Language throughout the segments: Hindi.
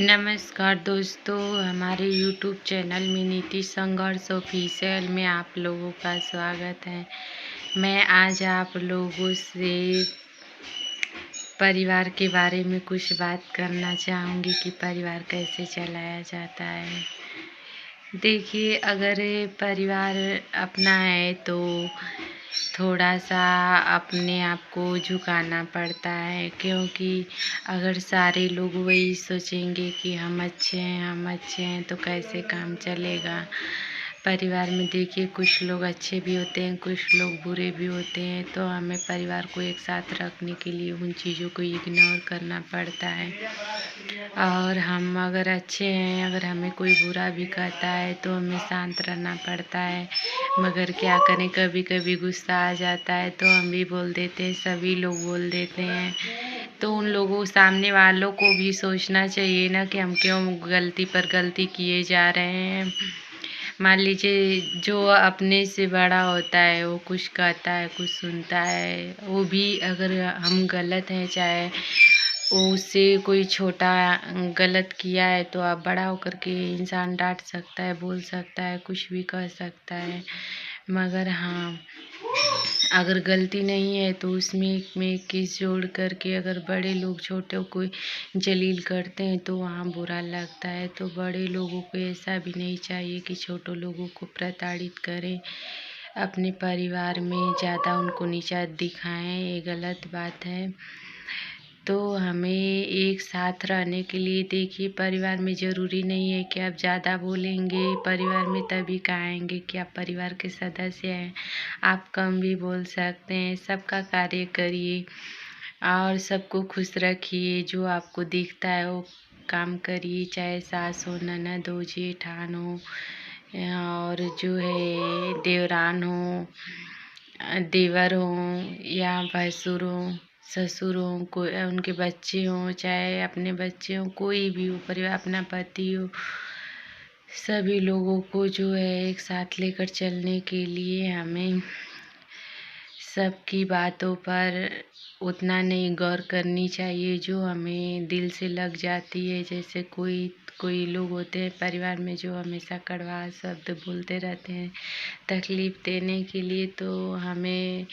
नमस्कार दोस्तों, हमारे यूट्यूब चैनल में नीति संघर्ष ऑफिशियल में आप लोगों का स्वागत है। मैं आज आप लोगों से परिवार के बारे में कुछ बात करना चाहूँगी कि परिवार कैसे चलाया जाता है। देखिए, अगर परिवार अपना है तो थोड़ा सा अपने आप को झुकाना पड़ता है, क्योंकि अगर सारे लोग वही सोचेंगे कि हम अच्छे हैं तो कैसे काम चलेगा। परिवार में देखिए, कुछ लोग अच्छे भी होते हैं, कुछ लोग बुरे भी होते हैं, तो हमें परिवार को एक साथ रखने के लिए उन चीज़ों को इग्नोर करना पड़ता है। और हम अगर अच्छे हैं, अगर हमें कोई बुरा भी कहता है तो हमें शांत रहना पड़ता है। मगर क्या करें, कभी कभी गुस्सा आ जाता है तो हम भी बोल देते हैं, सभी लोग बोल देते हैं। तो उन लोगों सामने वालों को भी सोचना चाहिए ना कि हम क्यों गलती पर गलती किए जा रहे हैं। मान लीजिए, जो अपने से बड़ा होता है वो कुछ कहता है, कुछ सुनता है, वो भी अगर हम गलत हैं, चाहे वो उससे कोई छोटा गलत किया है, तो आप बड़ा होकर के इंसान डांट सकता है, बोल सकता है, कुछ भी कह सकता है। मगर हाँ, अगर गलती नहीं है तो उसमें में केस जोड़ करके अगर बड़े लोग छोटों को जलील करते हैं तो वहाँ बुरा लगता है। तो बड़े लोगों को ऐसा भी नहीं चाहिए कि छोटों लोगों को प्रताड़ित करें, अपने परिवार में ज़्यादा उनको नीचा दिखाएं, ये गलत बात है। तो हमें एक साथ रहने के लिए, देखिए, परिवार में ज़रूरी नहीं है कि आप ज़्यादा बोलेंगे परिवार में तभी कहेंगे कि आप परिवार के सदस्य हैं। आप कम भी बोल सकते हैं, सबका कार्य करिए और सबको खुश रखिए। जो आपको दिखता है वो काम करिए, चाहे सास हो, ननद हो, जेठान हो, और जो है देवरान हो, देवर हों या भसुर हों, ससुर हों, कोई उनके बच्चे हों, चाहे अपने बच्चे हों, कोई भी हो, परिवार, अपना पति हो, सभी लोगों को जो है एक साथ लेकर चलने के लिए हमें सबकी बातों पर उतना नहीं गौर करनी चाहिए जो हमें दिल से लग जाती है। जैसे कोई कोई लोग होते हैं परिवार में जो हमेशा कड़वा शब्द बोलते रहते हैं तकलीफ़ देने के लिए, तो हमें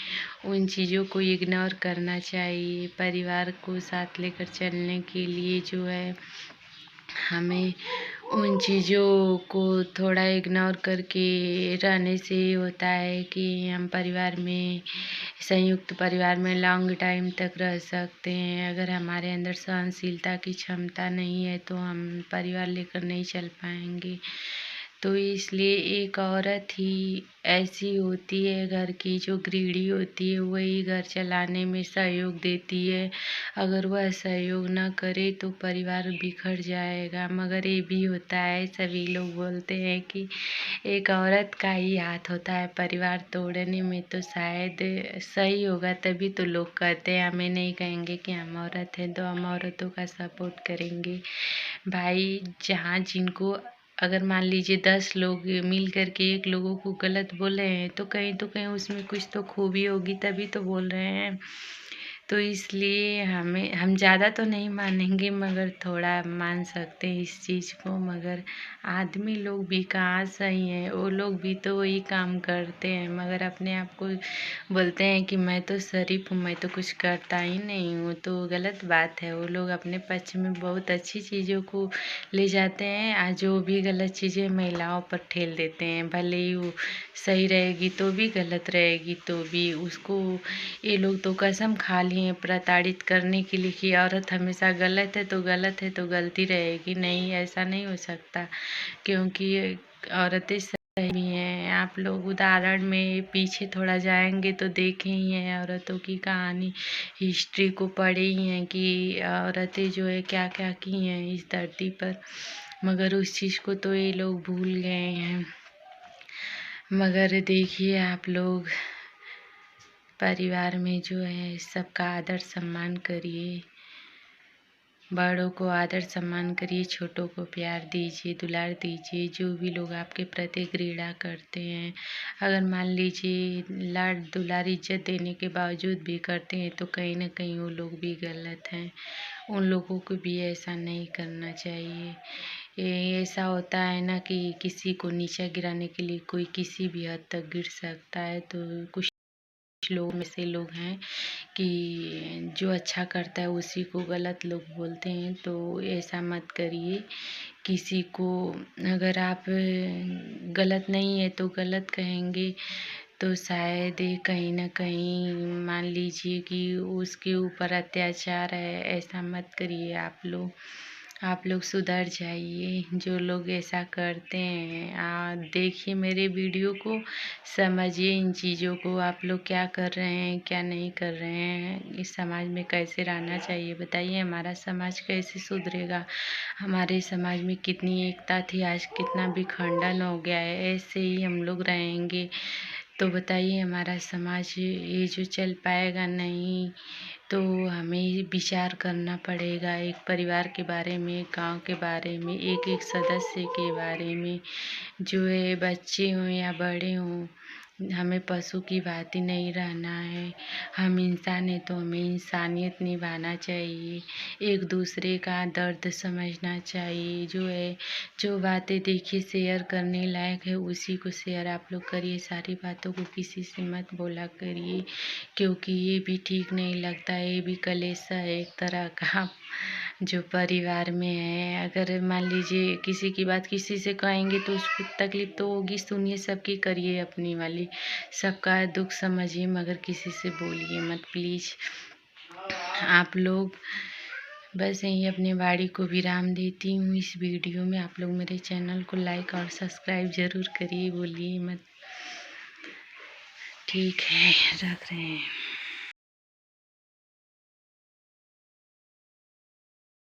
उन चीज़ों को इग्नोर करना चाहिए। परिवार को साथ लेकर चलने के लिए जो है हमें उन चीज़ों को थोड़ा इग्नोर करके रहने से ये होता है कि हम परिवार में, संयुक्त परिवार में लॉन्ग टाइम तक रह सकते हैं। अगर हमारे अंदर सहनशीलता की क्षमता नहीं है तो हम परिवार लेकर नहीं चल पाएंगे। तो इसलिए एक औरत ही ऐसी होती है घर की जो गृहिणी होती है, वही घर चलाने में सहयोग देती है। अगर वह सहयोग न करे तो परिवार बिखर जाएगा। मगर ये भी होता है, सभी लोग बोलते हैं कि एक औरत का ही हाथ होता है परिवार तोड़ने में, तो शायद सही होगा। तभी तो लोग कहते हैं, हमें नहीं कहेंगे कि हम औरत हैं तो हम औरतों का सपोर्ट करेंगे। भाई, जहाँ जिनको, अगर मान लीजिए 10 लोग मिल करके एक लोगों को गलत बोल रहे हैं तो कहीं उसमें कुछ तो खूबी होगी, तभी तो बोल रहे हैं। तो इसलिए हम ज़्यादा तो नहीं मानेंगे, मगर थोड़ा मान सकते हैं इस चीज़ को। मगर आदमी लोग भी कहाँ सही हैं, वो लोग भी तो वही काम करते हैं, मगर अपने आप को बोलते हैं कि मैं तो शरीफ हूँ, मैं तो कुछ करता ही नहीं हूँ। तो गलत बात है। वो लोग अपने पक्ष में बहुत अच्छी चीज़ों को ले जाते हैं, आज जो भी गलत चीज़ें महिलाओं पर ठेल देते हैं। भले ही वो सही रहेगी तो भी, गलत रहेगी तो भी, उसको ये लोग तो कसम खा लिए हैं प्रताड़ित करने के लिए कि औरत हमेशा गलत है तो गलत है तो गलती रहेगी। नहीं, ऐसा नहीं हो सकता, क्योंकि औरतें सही भी हैं। आप लोग उदाहरण में पीछे थोड़ा जाएंगे तो देखे ही हैं औरतों की कहानी, हिस्ट्री को पढ़े ही हैं कि औरतें जो है क्या क्या की हैं इस धरती पर। मगर उस चीज़ को तो ये लोग भूल गए हैं। मगर देखिए, आप लोग परिवार में जो है सबका आदर सम्मान करिए, बड़ों को आदर सम्मान करिए, छोटों को प्यार दीजिए, दुलार दीजिए। जो भी लोग आपके प्रति घृणा करते हैं, अगर मान लीजिए लाड दुलार इज्जत देने के बावजूद भी करते हैं तो कहीं ना कहीं वो लोग भी गलत हैं। उन लोगों को भी ऐसा नहीं करना चाहिए। ये ऐसा होता है ना कि किसी को नीचा गिराने के लिए कोई किसी भी हद तक गिर सकता है। तो कुछ लोग में से लोग हैं कि जो अच्छा करता है उसी को गलत लोग बोलते हैं। तो ऐसा मत करिए। किसी को अगर आप गलत नहीं है तो गलत कहेंगे तो शायद ये कहीं ना कहीं मान लीजिए कि उसके ऊपर अत्याचार है। ऐसा मत करिए आप लोग सुधर जाइए। जो लोग ऐसा करते हैं देखिए मेरे वीडियो को, समझिए इन चीज़ों को। आप लोग क्या कर रहे हैं क्या नहीं कर रहे हैं, इस समाज में कैसे रहना चाहिए बताइए। हमारा समाज कैसे सुधरेगा। हमारे समाज में कितनी एकता थी, आज कितना विखंडन हो गया है। ऐसे ही हम लोग रहेंगे तो बताइए हमारा समाज ये जो चल पाएगा नहीं। तो हमें विचार करना पड़ेगा एक परिवार के बारे में, गांव के बारे में, एक एक सदस्य के बारे में। जो है बच्चे हों या बड़े हों, हमें पशु की भांति नहीं रहना है। हम इंसान हैं तो हमें इंसानियत निभाना चाहिए। एक दूसरे का दर्द समझना चाहिए। जो है जो बातें देखिए शेयर करने लायक है उसी को शेयर आप लोग करिए। सारी बातों को किसी से मत बोला करिए, क्योंकि ये भी ठीक नहीं लगता है। ये भी कलेश है एक तरह का जो परिवार में है। अगर मान लीजिए किसी की बात किसी से कहेंगे तो उसको तकलीफ तो होगी, सुनिए सबकी, करिए अपनी वाली। सबका दुख समझिए मगर किसी से बोलिए मत प्लीज़। आप लोग बस यहीं अपने वाणी को विराम देती हूँ इस वीडियो में। आप लोग मेरे चैनल को लाइक और सब्सक्राइब ज़रूर करिए, बोलिए मत। ठीक है, रख रहे हैं।